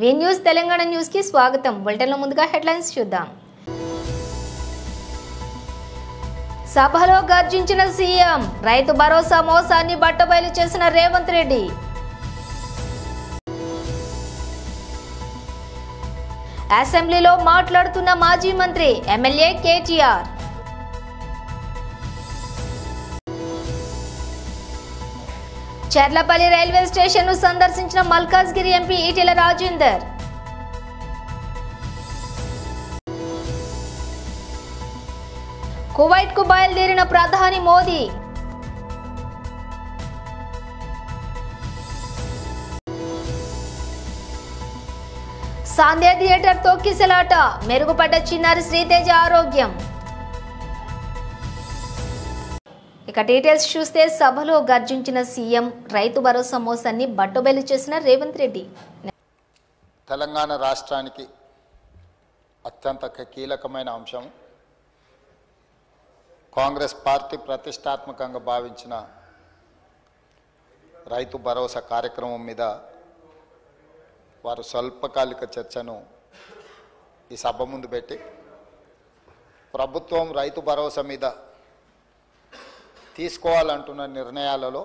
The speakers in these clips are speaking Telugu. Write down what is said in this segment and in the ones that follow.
వి న్యూస్ తెలంగాణ న్యూస్ కి స్వాగతం. బులెటిన్లో ముందుగా హెడ్లైన్స్ చూద్దాం. సభలో గర్జించిన సీఎం, రైతు భరోసా మోసాన్ని బట్టబయలు చేసిన రేవంత్ రెడ్డి. అసెంబ్లీలో మాట్లాడుతున్న మాజీ మంత్రి MLA KTR. Charlapalli railway station ను సందర్శించిన మల్కాజ్గిరి ఎంపీ ఈటెల రాజేందర్. కువైట్ కు బయలుదేరిన ప్రధాని మోదీ. సాంధ్య థియేటర్ తొక్కిసలాట, మెరుగుపడ్డ చిన్నారి శ్రీతేజ ఆరోగ్యం. ఇక డీటెయిల్స్ చూస్తే సభలో గర్జించిన సీఎం, రైతు భరోసా మోసాన్ని బట్టబయలు చేసిన రేవంత్ రెడ్డి. తెలంగాణ రాష్ట్రానికి అత్యంత కీలకమైన అంశం. కాంగ్రెస్ పార్టీ ప్రతిష్టాత్మకంగా భావించిన రైతు భరోసా కార్యక్రమం మీద వారు స్వల్పకాలిక చర్చను ఈ సభ ముందు పెట్టి ప్రభుత్వం రైతు భరోసా మీద తీసుకోవాలంటున్న నిర్ణయాలలో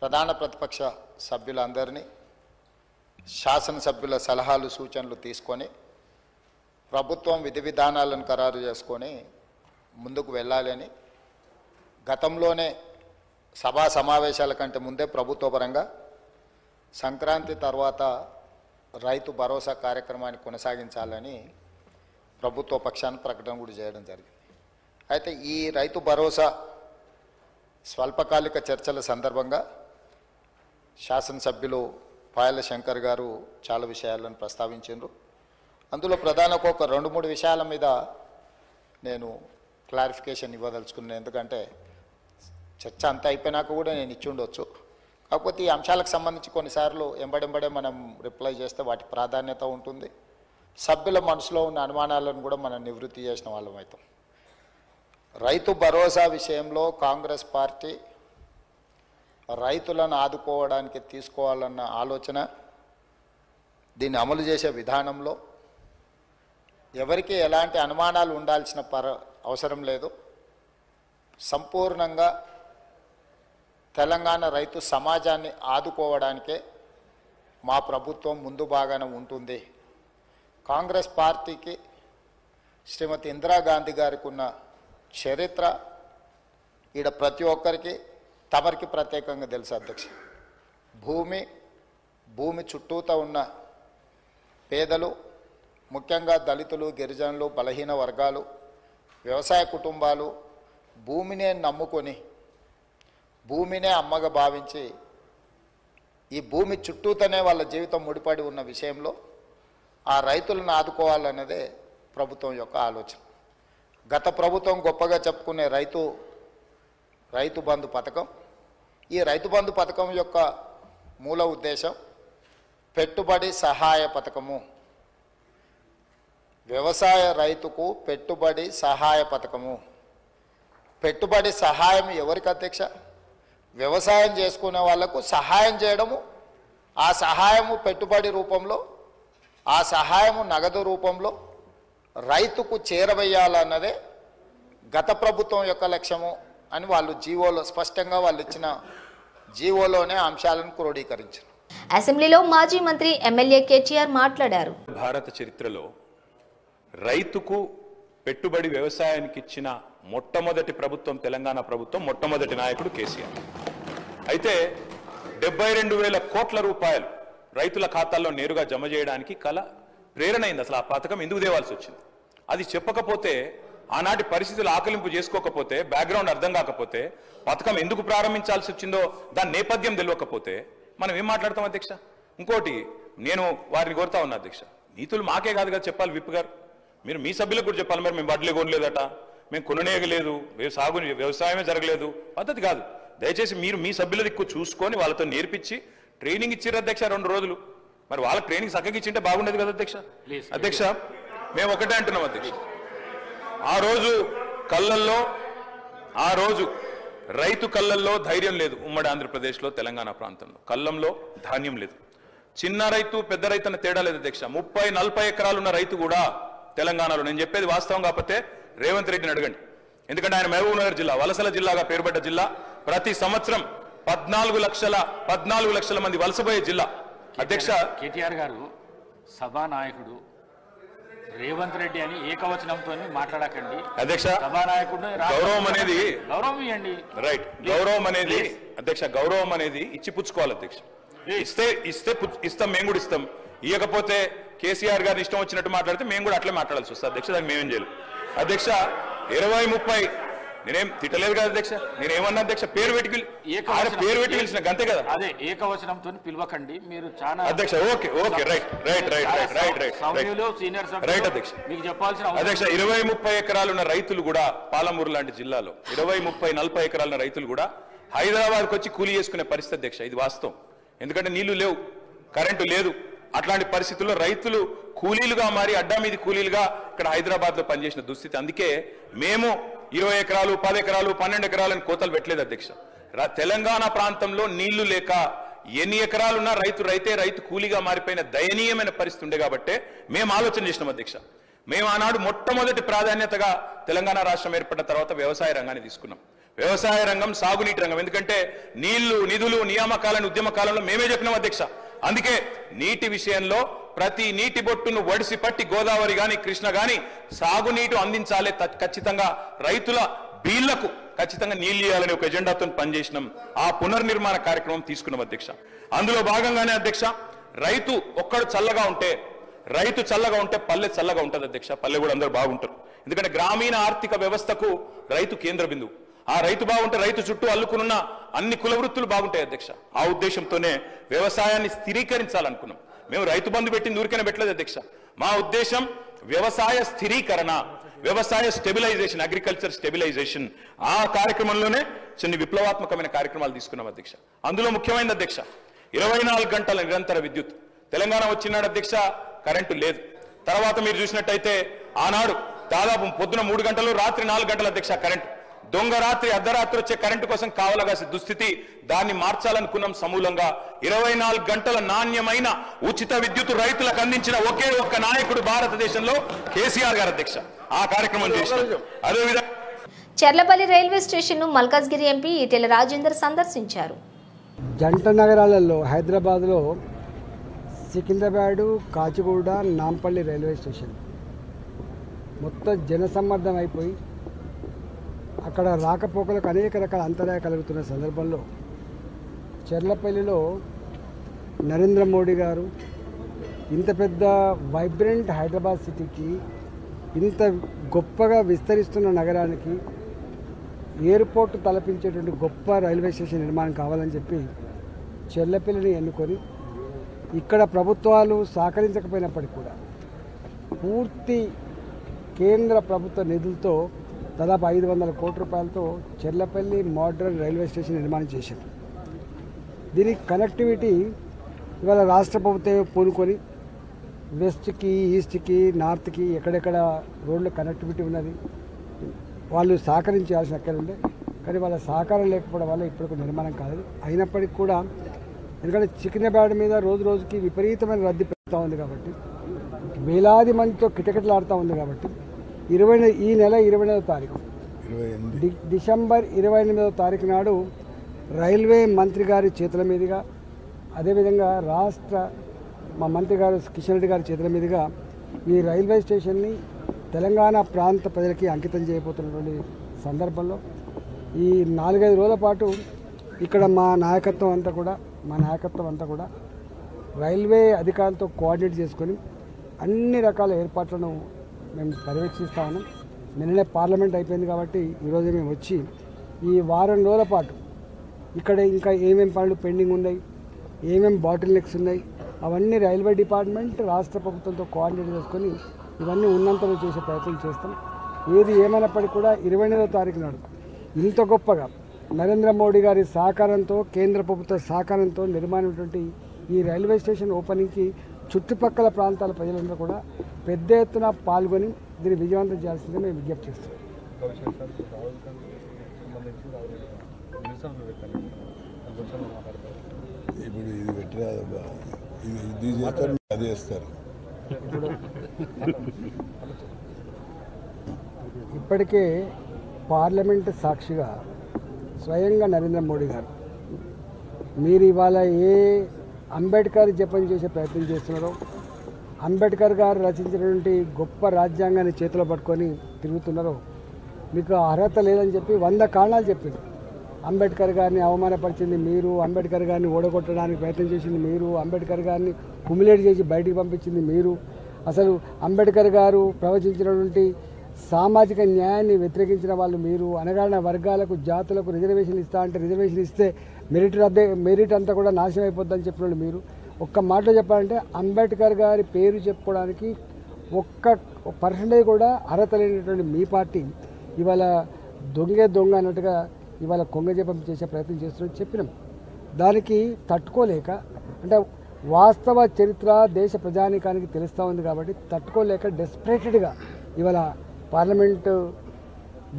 ప్రధాన ప్రతిపక్ష సభ్యులందరినీ, శాసనసభ్యుల సలహాలు సూచనలు తీసుకొని ప్రభుత్వం విధి విధానాలను ఖరారు చేసుకొని ముందుకు వెళ్ళాలని, గతంలోనే సభా సమావేశాల కంటే ముందే ప్రభుత్వ పరంగా సంక్రాంతి తర్వాత రైతు భరోసా కార్యక్రమాన్ని కొనసాగించాలని ప్రభుత్వ పక్షాన్ని ప్రకటన కూడా చేయడం జరిగింది. అయితే ఈ రైతు భరోసా స్వల్పకాలిక చర్చల సందర్భంగా శాసనసభ్యులు పాయల శంకర్ గారు చాలా విషయాలను ప్రస్తావించారు. అందులో ప్రధానంగా ఒక 2-3 విషయాల మీద నేను క్లారిఫికేషన్ ఇవ్వదలుచుకున్నాను. ఎందుకంటే చర్చ అంతా అయిపోయినాక కూడా నేను ఇచ్చి ఉండొచ్చు. కాకపోతే ఈ అంశాలకు సంబంధించి కొన్నిసార్లు ఎంబడెంబడే మనం రిప్లై చేస్తే వాటి ప్రాధాన్యత ఉంటుంది. సభ్యుల మనసులో ఉన్న అనుమానాలను కూడా మనం నివృత్తి చేసిన వాళ్ళం అవుతాం. రైతు భరోసా విషయంలో కాంగ్రెస్ పార్టీ రైతులను ఆదుకోవడానికి తీసుకోవాలన్న ఆలోచన, దీన్ని అమలు చేసే విధానంలో ఎవరికి ఎలాంటి అనుమానాలు ఉండాల్సిన అవసరం లేదు. సంపూర్ణంగా తెలంగాణ రైతు సమాజాన్ని ఆదుకోవడానికే మా ప్రభుత్వం ముందు భాగాన ఉంటుంది. కాంగ్రెస్ పార్టీకి శ్రీమతి ఇందిరాగాంధీ గారికి ఉన్న చరిత్ర ఈడ ప్రతి ఒక్కరికి తమరికి ప్రత్యేకంగా తెలుసు అధ్యక్ష. భూమి చుట్టూతా ఉన్న పేదలు, ముఖ్యంగా దళితులు, గిరిజనులు, బలహీన వర్గాలు, వ్యవసాయ కుటుంబాలు భూమినే నమ్ముకొని, భూమినే అమ్మగా భావించి ఈ భూమి చుట్టూతోనే వాళ్ళ జీవితం ముడిపడి ఉన్న విషయంలో ఆ రైతులను ఆదుకోవాలన్నదే ప్రభుత్వం యొక్క ఆలోచన. గత ప్రభుత్వం గొప్పగా చెప్పుకునే రైతు బంధు పథకం, ఈ రైతు బంధు పథకం యొక్క మూల ఉద్దేశం పెట్టుబడి సహాయ పథకము. వ్యవసాయ రైతుకు పెట్టుబడి సహాయ పథకము. పెట్టుబడి సహాయం ఎవరికి అధ్యక్ష? వ్యవసాయం చేసుకునే వాళ్లకు సహాయం చేయడము, ఆ సహాయము పెట్టుబడి రూపంలో, ఆ సహాయము నగదు రూపంలో రైతుకు చేరవేయాలన్నదే గత ప్రభుత్వం యొక్క లక్ష్యము అని వాళ్ళు జీవోలో స్పష్టంగా వాళ్ళు ఇచ్చిన జీవోలోనే అంశాలను క్రోడీకరించారు. అసెంబ్లీలో మాజీ మంత్రి ఎమ్మెల్యే కేటీఆర్ మాట్లాడారు. భారత చరిత్రలో రైతుకు పెట్టుబడి వ్యవసాయానికి ఇచ్చిన మొట్టమొదటి ప్రభుత్వం తెలంగాణ ప్రభుత్వం, మొట్టమొదటి నాయకుడు కేసీఆర్. అయితే 72,000 కోట్ల రూపాయలు రైతుల ఖాతాల్లో నేరుగా జమ చేయడానికి ప్రేరణ అయింది. అసలు ఆ పథకం ఎందుకు తేవాల్సి వచ్చింది అది చెప్పకపోతే, ఆనాటి పరిస్థితులు ఆకలింపు చేసుకోకపోతే, బ్యాక్గ్రౌండ్ అర్థం కాకపోతే, పథకం ఎందుకు ప్రారంభించాల్సి వచ్చిందో దాని నేపథ్యం తెలియకపోతే మనం ఏం మాట్లాడతాం అధ్యక్ష? ఇంకోటి నేను వారిని కోరుతా ఉన్నా అధ్యక్ష, నీతులు మాకే కాదు కదా చెప్పాలి. విప్ గారు మీరు మీ సభ్యులకు కూడా చెప్పాలి. మరి మేము వడ్లే కొనలేదట, మేము కొననేయలేదు, వ్యవసాయమే జరగలేదు, పద్ధతి కాదు. దయచేసి మీరు మీ సభ్యుల దిక్కు చూసుకొని వాళ్ళతో నేర్పించి ట్రైనింగ్ ఇచ్చారు అధ్యక్ష 2 రోజులు. మరి వాళ్ళకి ట్రైనింగ్ చక్కగా ఇచ్చింటే బాగుండేది కదా అధ్యక్ష. అధ్యక్ష మేము ఒకటే అంటున్నాం అధ్యక్ష, ఆ రోజు రైతు కళ్ళల్లో ధైర్యం లేదు. ఉమ్మడి ఆంధ్రప్రదేశ్లో, తెలంగాణ ప్రాంతంలో కళ్ళంలో ధాన్యం లేదు. చిన్న రైతు పెద్ద రైతు అనే తేడా లేదు అధ్యక్ష. 30-40 ఎకరాలు ఉన్న రైతు కూడా తెలంగాణలో, నేను చెప్పేది వాస్తవం కాకపోతే రేవంత్ రెడ్డిని అడగండి, ఎందుకంటే ఆయన మహబూబ్ నగర్ జిల్లా వలసల జిల్లాగా పేరుపడ్డ జిల్లా. ప్రతి సంవత్సరం 14 లక్షల మంది వలసపోయే జిల్లా. అధ్యక్ష, కేటీఆర్ గారు సభానాయకుడు రేవంత్ రెడ్డి అని ఏకవచనంతో మాట్లాడకండి అధ్యక్ష. సభానాయకుడు గౌరవం అనేది గౌరవం ఇవ్వండి. రైట్, గౌరవం అనేది అధ్యక్ష, గౌరవం అనేది ఇచ్చి పుచ్చుకోవాలి అధ్యక్ష. ఇస్తాం, మేము కూడా ఇస్తాం. ఇవ్వకపోతే కేసీఆర్ గారిని ఇష్టం వచ్చినట్టు మాట్లాడితే మేము కూడా అట్లే మాట్లాడాల్సి వస్తుంది అధ్యక్ష. దానికి మేమేం చేయాలి అధ్యక్ష? 20-30 నేనేం తిట్టలేదు కదా అధ్యక్ష, నేనేమన్నా అధ్యక్ష పేరు పెట్టి పిలిచిన గంతే కదా. అదే ఏకవచనంతో పిలవకండి మీరు చాలా అధ్యక్ష. Okay okay right right right right right right senior right అధ్యక్ష. మీకు చెప్పాల్సిన అధ్యక్ష, 20-30 ఎకరాలు ఉన్న రైతులు కూడా పాలమూరు లాంటి జిల్లాలో 20-30-40 ఎకరాల రైతులు కూడా హైదరాబాద్కి వచ్చి కూలీ చేసుకునే పరిస్థితి అధ్యక్ష. ఇది వాస్తవం. ఎందుకంటే నీళ్లు లేవు, కరెంటు లేదు. అట్లాంటి పరిస్థితుల్లో రైతులు కూలీలుగా మారి అడ్డా మీది కూలీలుగా ఇక్కడ హైదరాబాద్లో పనిచేసిన దుస్థితి. అందుకే మేము 20 ఎకరాలు 10 ఎకరాలు 12 ఎకరాలని కోతలు పెట్టలేదు అధ్యక్ష. తెలంగాణ ప్రాంతంలో నీళ్లు లేక ఎన్ని ఎకరాలున్నా రైతు కూలీగా మారిపోయిన దయనీయమైన పరిస్థితి ఉండే కాబట్టే మేము ఆలోచన చేసినాం అధ్యక్ష. మేము ఆనాడు మొట్టమొదటి ప్రాధాన్యతగా తెలంగాణ రాష్ట్రం ఏర్పడిన తర్వాత వ్యవసాయ రంగాన్ని తీసుకున్నాం. వ్యవసాయ రంగం, సాగునీటి రంగం. ఎందుకంటే నీళ్లు, నిధులు, నియామకాలను ఉద్యమ కాలంలో మేమే చెప్పినాం అధ్యక్ష. అందుకే నీటి విషయంలో ప్రతి నీటి బొట్టును ఒడిసి పట్టి గోదావరి గాని కృష్ణ గాని సాగునీటి అందించాలి, ఖచ్చితంగా రైతుల బీళ్లకు ఖచ్చితంగా నీళ్లు ఇవ్వాలని ఒక ఎజెండాతో పనిచేసినాం. ఆ పునర్నిర్మాణ కార్యక్రమం తీసుకున్నాం అధ్యక్ష. అందులో భాగంగానే అధ్యక్ష, రైతు చల్లగా ఉంటే పల్లె చల్లగా ఉంటుంది అధ్యక్ష. పల్లె కూడా అందరూ బాగుంటారు. ఎందుకంటే గ్రామీణ ఆర్థిక వ్యవస్థకు రైతు కేంద్ర బిందువు. ఆ రైతు బాగుంటే రైతు చుట్టూ అల్లుకున్న అన్ని కుల వృత్తులు బాగుంటాయి అధ్యక్ష. ఆ ఉద్దేశంతోనే వ్యవసాయాన్ని స్థిరీకరించాలనుకున్నాం. మేము రైతు బంధు పెట్టింది ఊరికనే పెట్టలేదు అధ్యక్ష. మా ఉద్దేశం వ్యవసాయ స్థిరీకరణ, వ్యవసాయ స్టెబిలైజేషన్, అగ్రికల్చర్ స్టెబిలైజేషన్. ఆ కార్యక్రమంలోనే చిన్న విప్లవాత్మకమైన కార్యక్రమాలు తీసుకున్నాం అధ్యక్ష. అందులో ముఖ్యమైనది అధ్యక్ష 24 గంటల నిరంతర విద్యుత్. తెలంగాణ వచ్చినాడు అధ్యక్ష, కరెంటు లేదు. తర్వాత మీరు చూసినట్టయితే ఆనాడు దాదాపు పొద్దున 3 గంటలు, రాత్రి 4 గంటల అధ్యక్ష కరెంటు. దొంగ రాత్రి, అర్ధరాత్రి వచ్చే కరెంటు కోసం కావలగాసే దుస్థితి. దాన్ని మార్చాలనుకున్నాం సమూలంగా. 24 గంటల నాణ్యమైన ఉచిత విద్యుత్ రైతులకు అందించిన ఒకే ఒక్క నాయకుడు భారతదేశంలో కేసీఆర్ గారు అధ్యక్ష. ఆ కార్యక్రమం చేశారు. అదేవిధంగా చెర్లపల్లి రైల్వే స్టేషన్ ను మల్కాజ్గిరి ఎంపీ ఈటెల రాజేందర్ సందర్శించారు. జంట నగరాలలో హైదరాబాద్లో సికింద్రాబాదు, కాచిగూడ, నాంపల్లి రైల్వే స్టేషన్ మొత్తం జనసమ్మర్దం అయిపోయి అక్కడ రాకపోకలకు అనేక రకాల అంతరాయం కలుగుతున్న సందర్భంలో చెర్లపల్లిలో నరేంద్ర మోడీ గారు ఇంత పెద్ద వైబ్రెంట్ హైదరాబాద్ సిటీకి, ఇంత గొప్పగా విస్తరిస్తున్న నగరానికి ఎయిర్పోర్ట్ తలపించేటువంటి గొప్ప రైల్వే స్టేషన్ నిర్మాణం కావాలని చెప్పి చెర్లపల్లిని ఎన్నుకొని ఇక్కడ ప్రభుత్వాలు సహకరించకపోయినప్పటికీ కూడా పూర్తి కేంద్ర ప్రభుత్వ నిధులతో దాదాపు 500 కోట్ల రూపాయలతో చెర్లపల్లి మోడర్న్ రైల్వే స్టేషన్ నిర్మాణం చేశారు. దీనికి కనెక్టివిటీ ఇవాళ రాష్ట్ర ప్రభుత్వం పూనుకొని వెస్ట్కి, ఈస్ట్కి, నార్త్కి ఎక్కడెక్కడ రోడ్ల కనెక్టివిటీ ఉన్నది. వాళ్ళు సహకరించాల్సిన అక్కడ ఉండే, కానీ వాళ్ళ సహకారం లేకపోవడం వల్ల ఇప్పటికి నిర్మాణం కాలేదు. అయినప్పటికీ కూడా ఎందుకంటే సికింద్రాబాద్ మీద రోజు రోజుకి విపరీతమైన రద్దీ పెరుగుతూ ఉంది కాబట్టి, వేలాది మందితో కిటకిటలాడుతూ ఉంది కాబట్టి ఈ నెల 28వ తారీఖు డిసెంబర్ 28వ తారీఖు నాడు రైల్వే మంత్రి గారి చేతుల మీదుగా, అదేవిధంగా మా మంత్రి గారు కిషన్ రెడ్డి గారి చేతుల మీదుగా ఈ రైల్వే స్టేషన్ని తెలంగాణ ప్రాంత ప్రజలకి అంకితం చేయబోతున్నటువంటి సందర్భంలో ఈ 4-5 రోజుల పాటు ఇక్కడ మా నాయకత్వం అంతా కూడా రైల్వే అధికారులతో కోఆర్డినేట్ చేసుకొని అన్ని రకాల ఏర్పాట్లను మేము పర్యవేక్షిస్తూ ఉన్నాం. నిన్ననే పార్లమెంట్ అయిపోయింది కాబట్టి ఈరోజు మేము వచ్చి ఈ వారం రోజుల పాటు ఇక్కడ ఇంకా ఏమేమి పనులు పెండింగ్ ఉన్నాయి, ఏమేమి బాటిల్ నెక్స్ ఉన్నాయి, అవన్నీ రైల్వే డిపార్ట్మెంట్ రాష్ట్ర ప్రభుత్వంతో కోఆర్డినేట్ చేసుకొని ఇవన్నీ ఉన్నంతలో చేసే ప్రయత్నం చేస్తాం. ఏది ఏమైనప్పటికీ కూడా 28వ తారీఖు నాడు ఇంత గొప్పగా నరేంద్ర మోడీ గారి సహకారంతో, కేంద్ర ప్రభుత్వ సహకారంతో నిర్మాణమైనటువంటి ఈ రైల్వే స్టేషన్ ఓపెనింగ్కి చుట్టుపక్కల ప్రాంతాల ప్రజలందరూ కూడా పెద్ద ఎత్తున పాల్గొని దీన్ని విజయవంతం చేయాల్సిందిగా మేము విజ్ఞప్తి చేస్తాం. ఇప్పుడు ఇది పెట్టిన ఇది చేస్తారు, అదే చేస్తారు. ఇప్పటికే పార్లమెంట్ సాక్షిగా స్వయంగా నరేంద్ర మోడీ గారు మీరు ఇవాళ ఏ అంబేద్కర్ జపం చేసే ప్రయత్నం చేస్తున్నారో, అంబేద్కర్ గారు రచించినటువంటి గొప్ప రాజ్యాంగాన్ని చేతిలో పట్టుకొని తిరుగుతున్నారో మీకు అర్హత లేదని చెప్పి 100 కారణాలు చెప్పింది. అంబేద్కర్ గారిని అవమానపరిచింది మీరు, అంబేద్కర్ గారిని ఓడగొట్టడానికి ప్రయత్నం చేసింది మీరు, అంబేద్కర్ గారిని హ్యూమిలేట్ చేసి బయటికి పంపించింది మీరు, అసలు అంబేద్కర్ గారు ప్రవచించినటువంటి సామాజిక న్యాయాన్ని వ్యతిరేకించిన వాళ్ళు మీరు, అణగారిన వర్గాలకు జాతులకు రిజర్వేషన్ ఇస్తా అంటే రిజర్వేషన్ ఇస్తే మెరిట్ అంతా కూడా నాశనం అయిపోద్దని చెప్పిన వాళ్ళు మీరు. ఒక్క మాటలో చెప్పాలంటే అంబేద్కర్ గారి పేరు చెప్పుకోవడానికి ఒక్క పర్సెంటేజ్ కూడా అర్హత లేనటువంటి మీ పార్టీ ఇవాళ దొంగ అన్నట్టుగా ఇవాళ కొంగజపం చేసే ప్రయత్నం చేస్తున్నారని చెప్పినాం. దానికి తట్టుకోలేక అంటే వాస్తవ చరిత్ర దేశ ప్రజానీకానికి తెలుస్తూ ఉంది కాబట్టి తట్టుకోలేక డెస్పరేటెడ్గా ఇవాళ పార్లమెంటు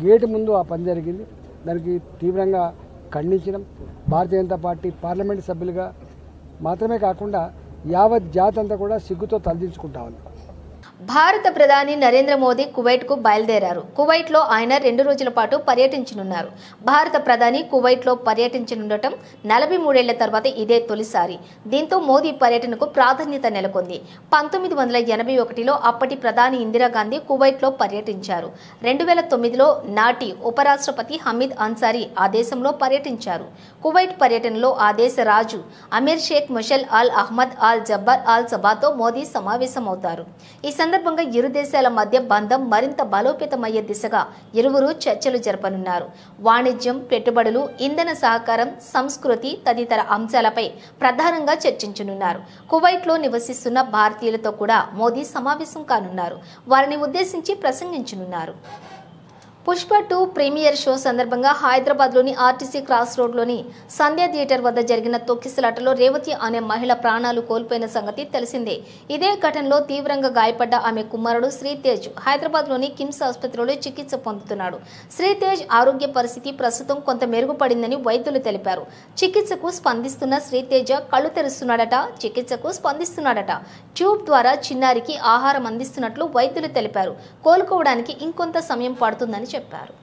గేటు ముందు ఆ పని జరిగింది. దానికి తీవ్రంగా ఖండించడం భారతీయ జనతా పార్టీ పార్లమెంటు సభ్యులుగా మాత్రమే కాకుండా యావత్ జాతి అంతా కూడా సిగ్గుతో తలదించుకుంటా ఉంది. భారత ప్రధాని నరేంద్ర మోదీ కువైట్కు బయలుదేరారు. కువైట్లో ఆయన 2 రోజుల పాటు పర్యటించనున్నారు. భారత ప్రధాని కువైట్లో పర్యటించనుండటం 43 ఏళ్ల తర్వాత ఇదే తొలిసారి. దీంతో మోదీ పర్యటనకు ప్రాధాన్యత నెలకొంది. 1981లో అప్పటి ప్రధాని ఇందిరాగాంధీ కువైట్లో పర్యటించారు. 2009లో నాటి ఉపరాష్ట్రపతి హమీద్ అన్సారీ ఆ దేశంలో పర్యటించారు. కువైట్ పర్యటనలో ఆ దేశ రాజు అమీర్ షేక్ ముషల్ అల్ అహ్మద్ అల్ జబ్బర్ అల్ సబాతో మోదీ సమావేశమవుతారు. ఈ సందర్భంగా ఇరు దేశాల మధ్య బంధం మరింత బలోపేతమయ్యే దిశగా ఇరువురు చర్చలు జరపనున్నారు. వాణిజ్యం, పెట్టుబడులు, ఇంధన సహకారం, సంస్కృతి తదితర అంశాలపై ప్రధానంగా చర్చించనున్నారు. కువైట్లో నివసిస్తున్న భారతీయులతో కూడా మోదీ సమావేశం కానున్నారు. వారిని ఉద్దేశించి ప్రసంగించనున్నారు. పుష్ప 2 ప్రీమియర్ షో సందర్భంగా హైదరాబాద్లోని ఆర్టీసీ క్రాస్ రోడ్లోని సంధ్య థియేటర్ వద్ద జరిగిన తొక్కిసలాటలో రేవతి అనే మహిళ ప్రాణాలు కోల్పోయిన సంగతి తెలిసిందే. ఇదే ఘటనలో తీవ్రంగా గాయపడ్డ ఆమె కుమారుడు శ్రీతేజ్ హైదరాబాద్లోని కిమ్స్ ఆసుపత్రిలో చికిత్స పొందుతున్నాడు. శ్రీతేజ్ ఆరోగ్య పరిస్థితి ప్రస్తుతం కొంత మెరుగుపడిందని వైద్యులు తెలిపారు. చికిత్సకు స్పందిస్తున్న శ్రీతేజ కళ్ళు తెరుస్తున్నాడట, చికిత్సకు స్పందిస్తున్నాడట. ట్యూబ్ ద్వారా చిన్నారికి ఆహారం అందిస్తున్నట్లు వైద్యులు తెలిపారు. కోలుకోవడానికి ఇంకొంత సమయం పడుతుందని చెప్పారు.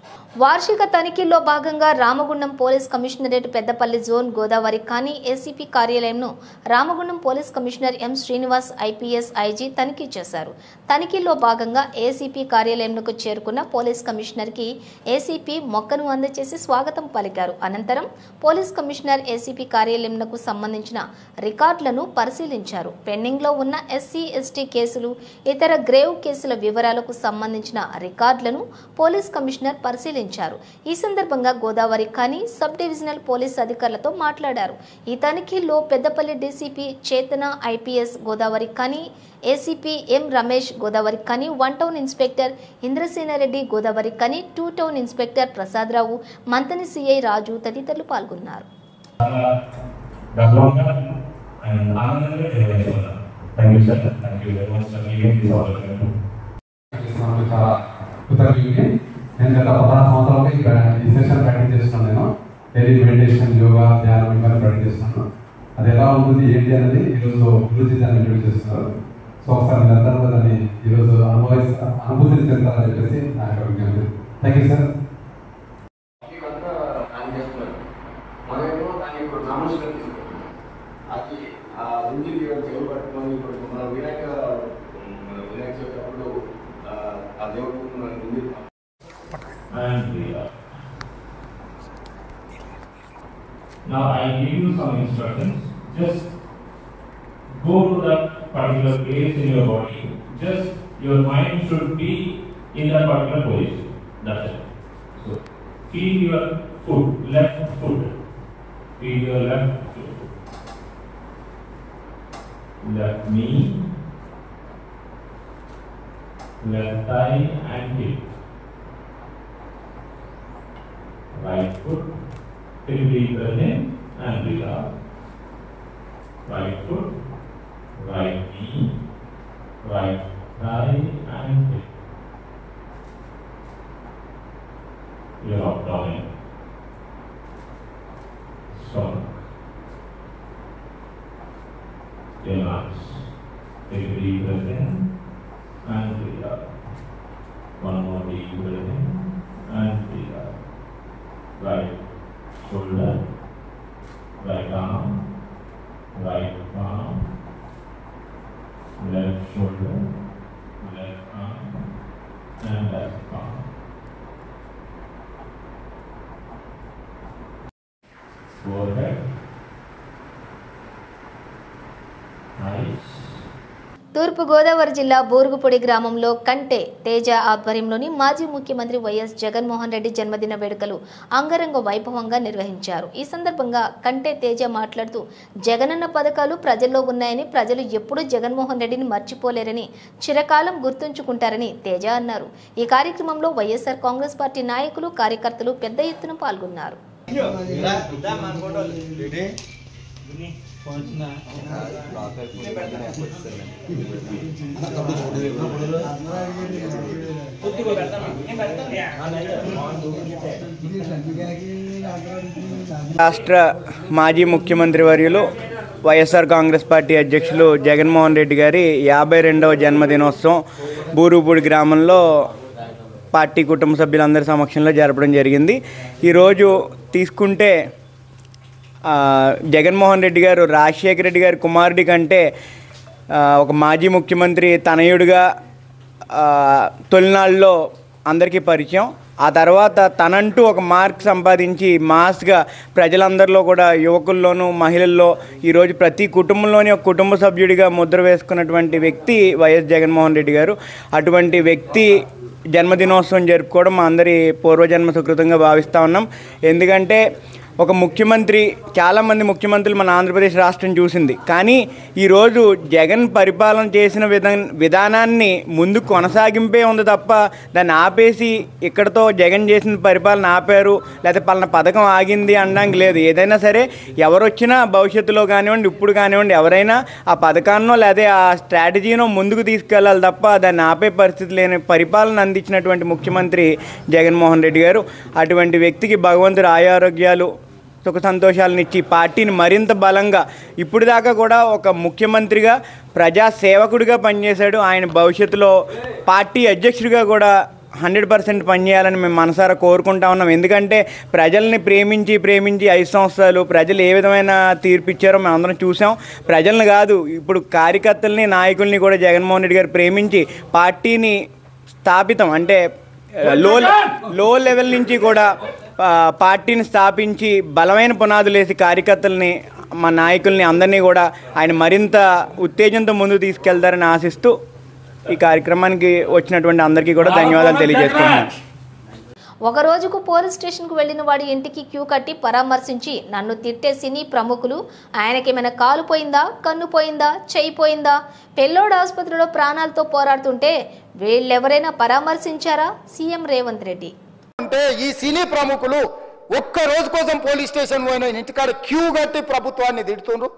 వార్షిక తనిఖీల్లో భాగంగా Ramagundam police commissionerate Peddapalli zone Godavarikhani ACP కార్యాలయంను Ramagundam police commissioner M Srinivas IPS IG తనిఖీ చేశారు. తనిఖీల్లో భాగంగా ఏసీపీ కార్యాలయంకు చేరుకున్న పోలీస్ కమిషనర్కి ఏసీపీ మొక్కను అందజేసి స్వాగతం పలికారు. అనంతరం పోలీస్ కమిషనర్ ఏసీపీ కార్యాలయంకు సంబంధించిన రికార్డులను పరిశీలించారు. పెండింగ్లో ఉన్న ఎస్సీ ఎస్టీ కేసులు, ఇతర గ్రేవ్ కేసుల వివరాలకు సంబంధించిన రికార్డులను పోలీస్ కమిషనర్ పరిశీలించారు. ఈ సందర్భంగా Godavarikhani sub divisional police అధికారులతో మాట్లాడారు. ఈ తనిఖీల్లో Peddapalli DCP Chetana IPS Godavarikhani, ACP M Ramesh Godavarikhani 1 town inspector Indrasenareddy Godavarikhani 2 town inspector Prasadarao, Manthani CI Raju తదితరులు పాల్గొన్నారు. నేను గత 16 సంవత్సరాలుగా ఈ సెషన్ ప్రాక్టీస్ చేస్తున్నాను. నేను డైలీ మెడిటేషన్, యోగా, ధ్యానం ఇవన్నీ ప్రాక్టీస్ చేస్తున్నాను. అది ఎలా ఉంటుంది ఏంటి అనేది ఈరోజు గురుజీ దాన్ని ఇంట్రడ్యూస్ చేస్తున్నారు. సో ఒకసారి మీరందరూ కూడా దాన్ని ఈరోజు అనుభూతిని చెందాలని చెప్పేసి నా యొక్క విజ్ఞప్తి. Thank you sir. Now I give you some instructions. Just go to that particular place in your body. Just your mind should be in that particular position. That's it. So feel your foot, left foot. Feel your left foot. Left knee, left thigh and hip. Right foot. Take a deep breath in and breathe out. Right foot, right knee, right thigh and hip. Your abdomen. Stomach. Relax. Take a deep breath in and breathe out. One more deep breath in and breathe out. Right shoulder, right arm, right palm, left shoulder, left arm, and left palm. Forehead, eyes. తూర్పుగోదావరి జిల్లా బూరుగుపొడి గ్రామంలో కంటే తేజ ఆధ్వర్యంలోని మాజీ ముఖ్యమంత్రి వైఎస్ జగన్మోహన్ రెడ్డి జన్మదిన వేడుకలు అంగరంగ వైభవంగా నిర్వహించారు. ఈ సందర్భంగా కంటే తేజ మాట్లాడుతూ జగనన్న పథకాలు ప్రజల్లో ఉన్నాయని, ప్రజలు ఎప్పుడూ జగన్మోహన్ రెడ్డిని మర్చిపోలేరని, చిరకాలం గుర్తుంచుకుంటారని తేజ అన్నారు. ఈ కార్యక్రమంలో వైఎస్ఆర్ కాంగ్రెస్ పార్టీ నాయకులు, కార్యకర్తలు పెద్ద ఎత్తున పాల్గొన్నారు. రాష్ట్ర మాజీ ముఖ్యమంత్రి వర్యులు వైఎస్ఆర్ కాంగ్రెస్ పార్టీ అధ్యక్షులు జగన్మోహన్ రెడ్డి గారి 52వ జన్మదినోత్సవం బూరుగుపూడి గ్రామంలో పార్టీ కుటుంబ సభ్యులందరి సమక్షంలో జరపడం జరిగింది. ఈరోజు తీసుకుంటే జగన్మోహన్ రెడ్డి గారు రాజశేఖర రెడ్డి గారి కుమారుడి కంటే ఒక మాజీ ముఖ్యమంత్రి తనయుడిగా తొలినాళ్ళలో అందరికీ పరిచయం. ఆ తర్వాత తనంటూ ఒక మార్క్ సంపాదించి మాస్గా ప్రజలందరిలో కూడా యువకుల్లోనూ మహిళల్లో ఈరోజు ప్రతి కుటుంబంలోని ఒక కుటుంబ సభ్యుడిగా ముద్ర వేసుకున్నటువంటి వ్యక్తి వైఎస్ జగన్మోహన్ రెడ్డి గారు. అటువంటి వ్యక్తి జన్మదినోత్సవం జరుపుకోవడం మా అందరి పూర్వజన్మ సుకృతంగా భావిస్తూ ఉన్నాం. ఎందుకంటే ఒక ముఖ్యమంత్రి, చాలామంది ముఖ్యమంత్రులు మన ఆంధ్రప్రదేశ్ రాష్ట్రం చూసింది, కానీ ఈరోజు జగన్ పరిపాలన చేసిన విధానాన్ని ముందు కొనసాగింపే ఉంది తప్ప దాన్ని ఆపేసి ఇక్కడతో జగన్ చేసిన పరిపాలన ఆపారు లేకపోతే పలానా పథకం ఆగింది అనడానికి లేదు. ఏదైనా సరే ఎవరొచ్చినా భవిష్యత్తులో కానివ్వండి, ఇప్పుడు కానివ్వండి, ఎవరైనా ఆ పథకాన్నో లేదా ఆ స్ట్రాటజీనో ముందుకు తీసుకెళ్ళాలి తప్ప దాన్ని ఆపే పరిస్థితి లేని పరిపాలన అందించినటువంటి ముఖ్యమంత్రి జగన్మోహన్ రెడ్డి గారు. అటువంటి వ్యక్తికి భగవంతుడు ఆయురారోగ్యాలు, సుఖ సంతోషాలను ఇచ్చి పార్టీని మరింత బలంగా, ఇప్పుడు దాకా కూడా ఒక ముఖ్యమంత్రిగా ప్రజా సేవకుడిగా పనిచేశాడు. ఆయన భవిష్యత్తులో పార్టీ అధ్యక్షుడిగా కూడా 100% పనిచేయాలని మేము మనసారా కోరుకుంటా ఉన్నాం. ఎందుకంటే ప్రజల్ని ప్రేమించి 5 సంవత్సరాలు ప్రజలు ఏ విధమైన తీర్పు ఇచ్చారో మేము అందరం చూసాం. ప్రజల్ని కాదు, ఇప్పుడు కార్యకర్తల్ని, నాయకుల్ని కూడా జగన్మోహన్ రెడ్డి గారు ప్రేమించి పార్టీని స్థాపితం అంటే లో లెవెల్ నుంచి కూడా పార్టీని స్థాపించి బలమైన పునాదులు వేసి కార్యకర్తల్ని, మా నాయకుల్ని అందరినీ కూడా ఆయన మరింత ఉత్తేజంతో ముందుకు తీసుకెళ్తారని ఆశిస్తూ ఈ కార్యక్రమానికి వచ్చినటువంటి అందరికీ కూడా ధన్యవాదాలు తెలియజేస్తున్నాను. ఒక రోజుకు పోలీస్ స్టేషన్కు వెళ్లిన వాడి ఇంటికి క్యూ కట్టి పరామర్శించి నన్ను తిట్టే సినీ ప్రముఖులు, ఆయనకేమైనా కాలు పోయిందా, కన్ను పోయిందా, చెయ్యి పోయిందా, పెల్లోడు ఆసుపత్రిలో ప్రాణాలతో పోరాడుతుంటే వీళ్ళెవరైనా పరామర్శించారా? సీఎం రేవంత్ రెడ్డి అంటే ఈ సినీ ప్రముఖులు ఒక్క రోజు కోసం పోలీస్ స్టేషన్ పోయిన ఇంటికాడ క్యూ కట్టి ప్రభుత్వాన్ని తిడుతుండ్రు,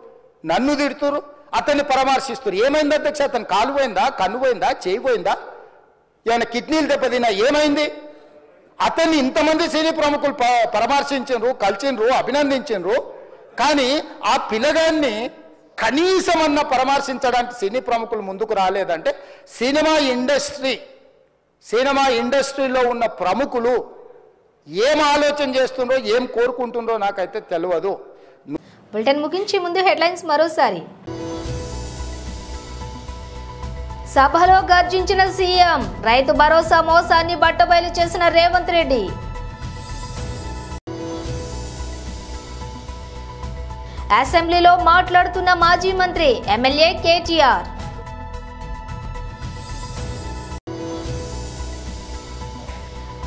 నన్ను తిడుతున్నారు, అతన్ని పరామర్శిస్తున్నారు. ఏమైంది అధ్యక్ష? అతను కాలు పోయిందా, కన్ను పోయిందా, చేయి పోయిందా, ఏమైనా కిడ్నీలు దెబ్బతిన్నా, ఏమైంది? అతన్ని ఇంతమంది సినీ ప్రముఖులు పరామర్శించారు, కలిసిండ్రు, అభినందించారు. కానీ ఆ పిల్లగాన్ని కనీసమన్నా పరామర్శించడానికి సినీ ప్రముఖులు ముందుకు రాలేదంటే సినిమా ఇండస్ట్రీలో ఉన్న ప్రముఖులు ఏం ఆలోచన చేస్తుండ్రో, ఏం కోరుకుంటుండ్రో నాకైతే తెలియదు. బులెటిన్ ముగించే ముందు హెడ్లైన్స్ మరోసారి. సభలో గర్జించిన సీఎం, రైతు భరోసా మోసాన్ని బట్టబయలు చేసిన రేవంత్ రెడ్డి. అసెంబ్లీలో మాట్లాడుతున్న మాజీ మంత్రి, MLA KTR.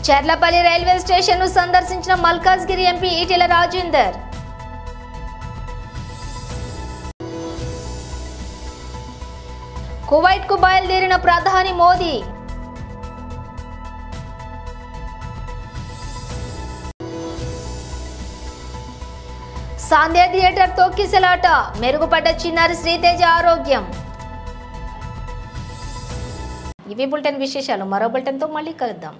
Charlapalli railway station ను సందర్శించిన మల్కాజ్గిరి ఎంపీ ఈటెల రాజేందర్. కువైట్ కు బయలుదేరిన ప్రధాని మోదీ. సాంధ్య థియేటర్ తొక్కిసలాట, మెరుగుపడ్డ చిన్నారి శ్రీతేజ ఆరోగ్యం. ఇవి బులెటిన్ విశేషాలు. మరో బులెటిన్తో మళ్ళీ కలుద్దాం.